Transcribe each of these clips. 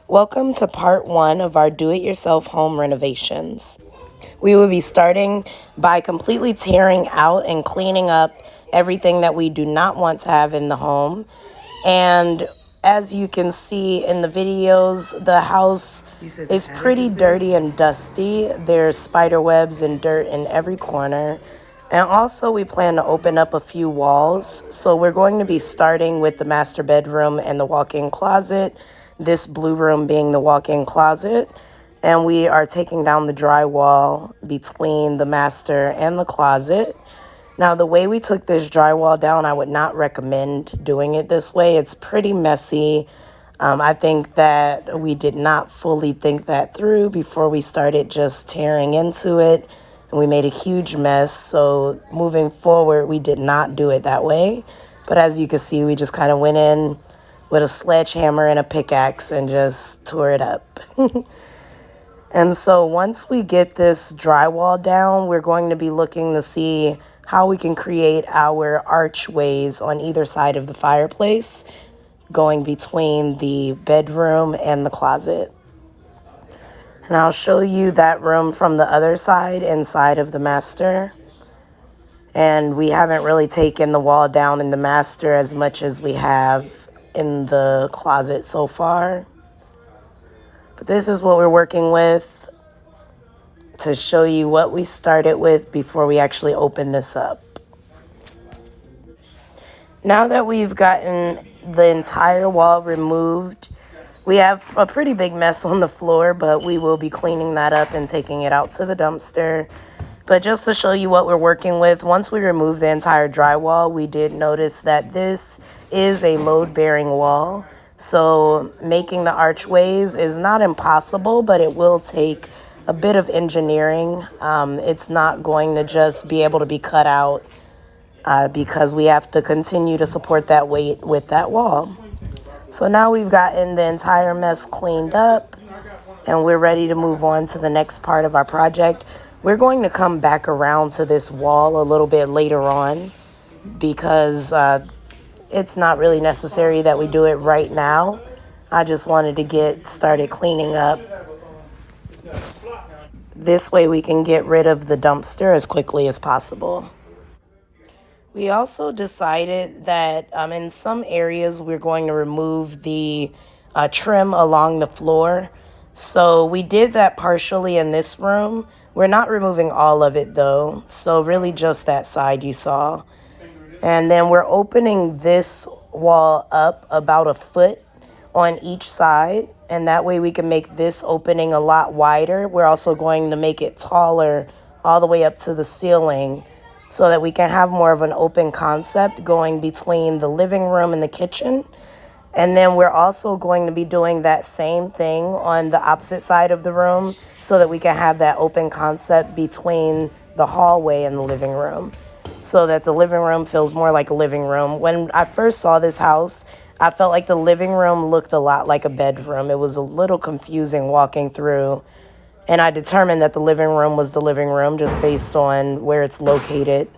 Welcome to part one of our do-it-yourself home renovations. We will be starting by completely tearing out and cleaning up everything that we do not want to have in the home. And as you can see in the videos, the house is pretty dirty and dusty. There's spider webs and dirt in every corner. And also we plan to open up a few walls. So we're going to be starting with the master bedroom and the walk-in closet, this blue room being the walk-in closet. And we are taking down the drywall between the master and the closet. Now, the way we took this drywall down, I would not recommend doing it this way. It's pretty messy. I think that we did not fully think that through before we started just tearing into it. And we made a huge mess. So moving forward, we did not do it that way. But as you can see, we just kind of went in with a sledgehammer and a pickaxe and just tore it up. And so once we get this drywall down, we're going to be looking to see how we can create our archways on either side of the fireplace, going between the bedroom and the closet. And I'll show you that room from the other side, inside of the master. And we haven't really taken the wall down in the master as much as we have in the closet so far. But this is what we're working with to show you what we started with before we actually open this up. Now that we've gotten the entire wall removed, we have a pretty big mess on the floor, but we will be cleaning that up and taking it out to the dumpster. But just to show you what we're working with, once we remove the entire drywall, we did notice that this is a load-bearing wall. So making the archways is not impossible, but it will take a bit of engineering. It's not going to just be able to be cut out because we have to continue to support that weight with that wall. So now we've gotten the entire mess cleaned up and we're ready to move on to the next part of our project. We're going to come back around to this wall a little bit later on because it's not really necessary that we do it right now. I just wanted to get started cleaning up. This way we can get rid of the dumpster as quickly as possible. We also decided that in some areas we're going to remove the trim along the floor. So we did that partially in this room. We're not removing all of it though. So really just that side you saw. And then we're opening this wall up about a foot on each side. And that way we can make this opening a lot wider. We're also going to make it taller all the way up to the ceiling so that we can have more of an open concept going between the living room and the kitchen. And then we're also going to be doing that same thing on the opposite side of the room so that we can have that open concept between the hallway and the living room, so that the living room feels more like a living room. When I first saw this house, I felt like the living room looked a lot like a bedroom. It was a little confusing walking through, and I determined that the living room was the living room just based on where it's located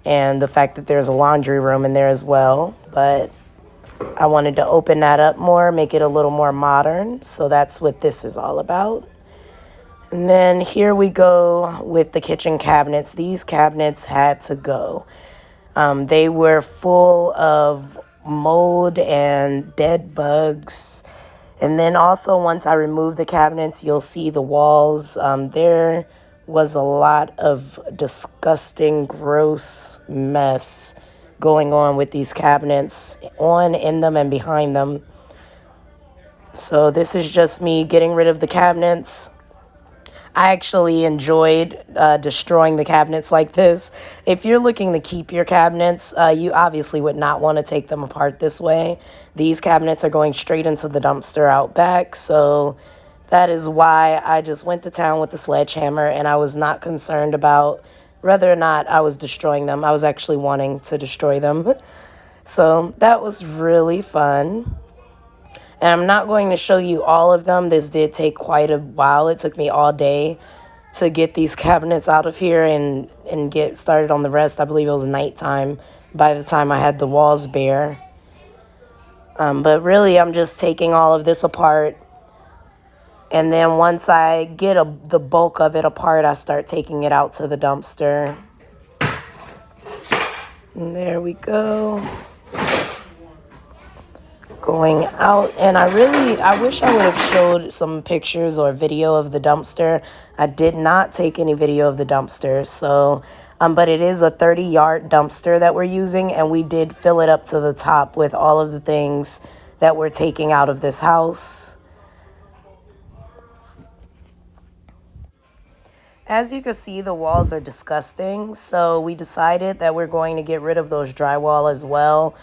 and the fact that there's a laundry room in there as well. But I wanted to open that up more, make it a little more modern. So that's what this is all about. And then here we go with the kitchen cabinets. These cabinets had to go. They were full of mold and dead bugs. And then also once I remove the cabinets, you'll see the walls. There was a lot of disgusting, gross mess going on with these cabinets, on, in them, and behind them. So this is just me getting rid of the cabinets. I actually enjoyed destroying the cabinets like this. If you're looking to keep your cabinets, you obviously would not want to take them apart this way. These cabinets are going straight into the dumpster out back. So that is why I just went to town with the sledgehammer, and I was not concerned about whether or not I was destroying them. I was actually wanting to destroy them. So that was really fun. And I'm not going to show you all of them. This did take quite a while. It took me all day to get these cabinets out of here and get started on the rest. I believe it was nighttime by the time I had the walls bare. But really, I'm just taking all of this apart And then once I get the bulk of it apart, I start taking it out to the dumpster. And there we go. Going out, and I wish I would have showed some pictures or video of the dumpster. I did not take any video of the dumpster, so but it is a 30-yard dumpster that we're using, and we did fill it up to the top with all of the things that we're taking out of this house. As you can see, the walls are disgusting, so we decided that we're going to get rid of those drywall as well.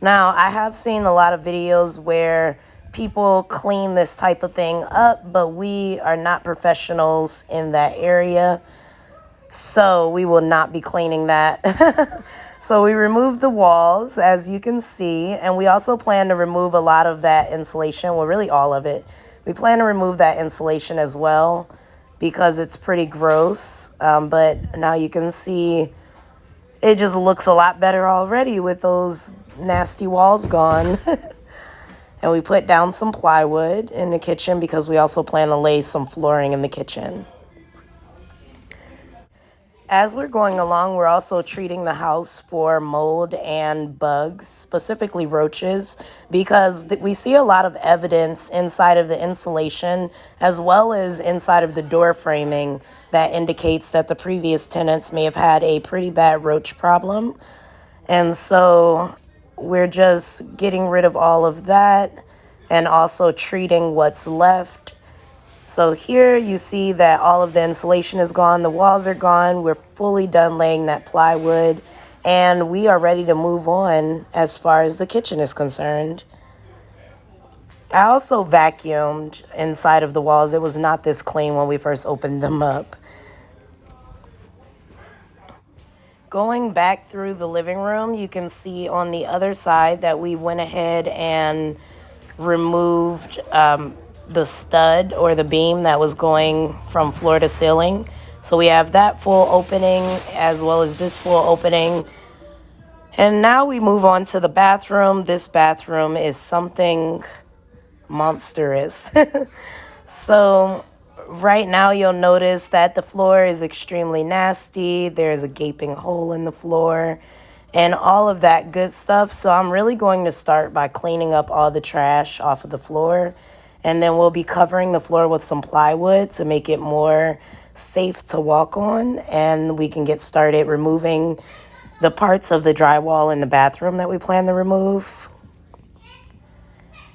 Now, I have seen a lot of videos where people clean this type of thing up, but we are not professionals in that area, so we will not be cleaning that. So we removed the walls, as you can see, and we also plan to remove a lot of that insulation, well, really all of it. We plan to remove that insulation as well because it's pretty gross, but now you can see it just looks a lot better already with those nasty walls gone. And we put down some plywood in the kitchen because we also plan to lay some flooring in the kitchen. As we're going along, we're also treating the house for mold and bugs, specifically roaches, because we see a lot of evidence inside of the insulation as well as inside of the door framing that indicates that the previous tenants may have had a pretty bad roach problem. And so we're just getting rid of all of that and also treating what's left. So here you see that all of the insulation is gone, the walls are gone, we're fully done laying that plywood, and we are ready to move on as far as the kitchen is concerned. I also vacuumed inside of the walls. It was not this clean when we first opened them up. Going back through the living room, you can see on the other side that we went ahead and removed the stud or the beam that was going from floor to ceiling. So we have that full opening as well as this full opening. And now we move on to the bathroom. This bathroom is something monstrous. So right now you'll notice that the floor is extremely nasty. There's a gaping hole in the floor and all of that good stuff. So I'm really going to start by cleaning up all the trash off of the floor. And then we'll be covering the floor with some plywood to make it more safe to walk on. And we can get started removing the parts of the drywall in the bathroom that we plan to remove.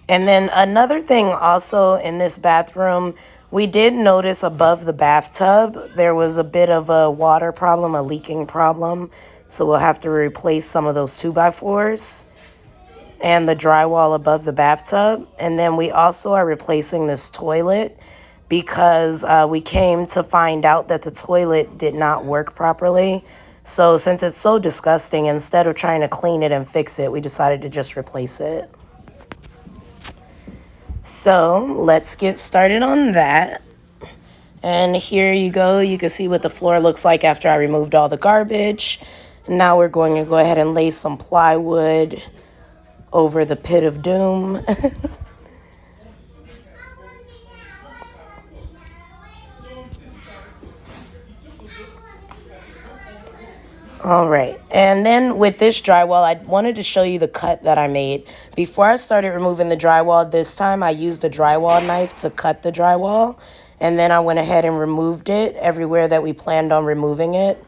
And then another thing also in this bathroom, we did notice above the bathtub, there was a bit of a water problem, a leaking problem. So we'll have to replace some of those 2x4s. And the drywall above the bathtub. And then we also are replacing this toilet because we came to find out that the toilet did not work properly. So since it's so disgusting, instead of trying to clean it and fix it, we decided to just replace it. So let's get started on that. And here you go. You can see what the floor looks like after I removed all the garbage. Now we're going to go ahead and lay some plywood over the pit of doom. All right, and then with this drywall, I wanted to show you the cut that I made. Before I started removing the drywall this time, I used a drywall knife to cut the drywall, and then I went ahead and removed it everywhere that we planned on removing it.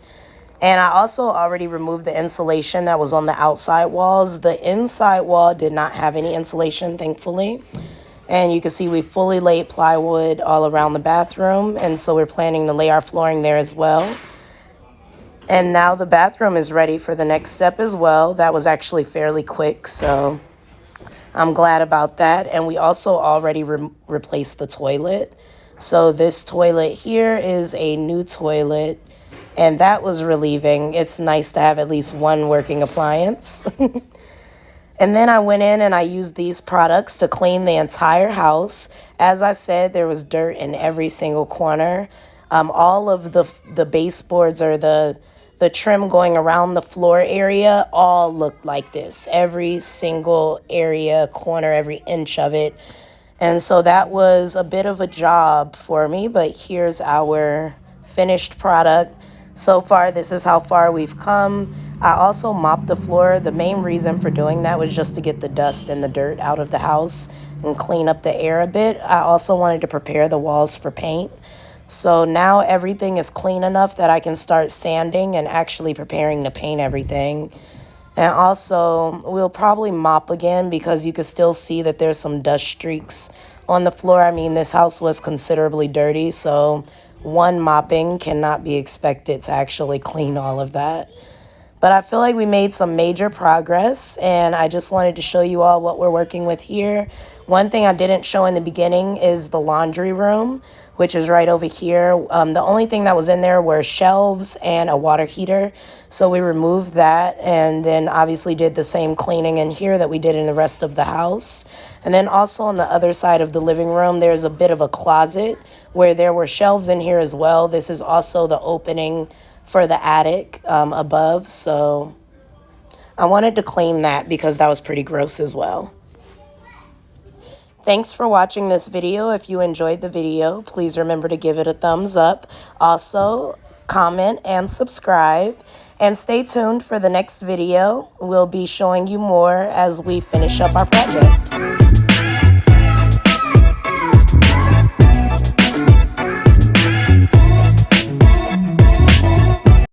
And I also already removed the insulation that was on the outside walls. The inside wall did not have any insulation, thankfully. And you can see we fully laid plywood all around the bathroom. And so we're planning to lay our flooring there as well. And now the bathroom is ready for the next step as well. That was actually fairly quick, so I'm glad about that. And we also already replaced the toilet. So this toilet here is a new toilet. And that was relieving. It's nice to have at least one working appliance. And then I went in and I used these products to clean the entire house. As I said, there was dirt in every single corner. All of the baseboards or the trim going around the floor area all looked like this. Every single area, corner, every inch of it And so that was a bit of a job for me, but here's our finished product. So far, this is how far we've come. I also mopped the floor. The main reason for doing that was just to get the dust and the dirt out of the house and clean up the air a bit. I also wanted to prepare the walls for paint. So now everything is clean enough that I can start sanding and actually preparing to paint everything. And also, we'll probably mop again because you can still see that there's some dust streaks on the floor. I mean, this house was considerably dirty, so one mopping cannot be expected to actually clean all of that. But I feel like we made some major progress, and I just wanted to show you all what we're working with here. One thing I didn't show in the beginning is the laundry room, which is right over here. The only thing that was in there were shelves and a water heater. So we removed that and then obviously did the same cleaning in here that we did in the rest of the house. And then also on the other side of the living room, there's a bit of a closet where there were shelves in here as well. This is also the opening for the attic above. So I wanted to clean that because that was pretty gross as well. Thanks for watching this video. If you enjoyed the video, please remember to give it a thumbs up. Also, comment and subscribe. And stay tuned for the next video. We'll be showing you more as we finish up our project.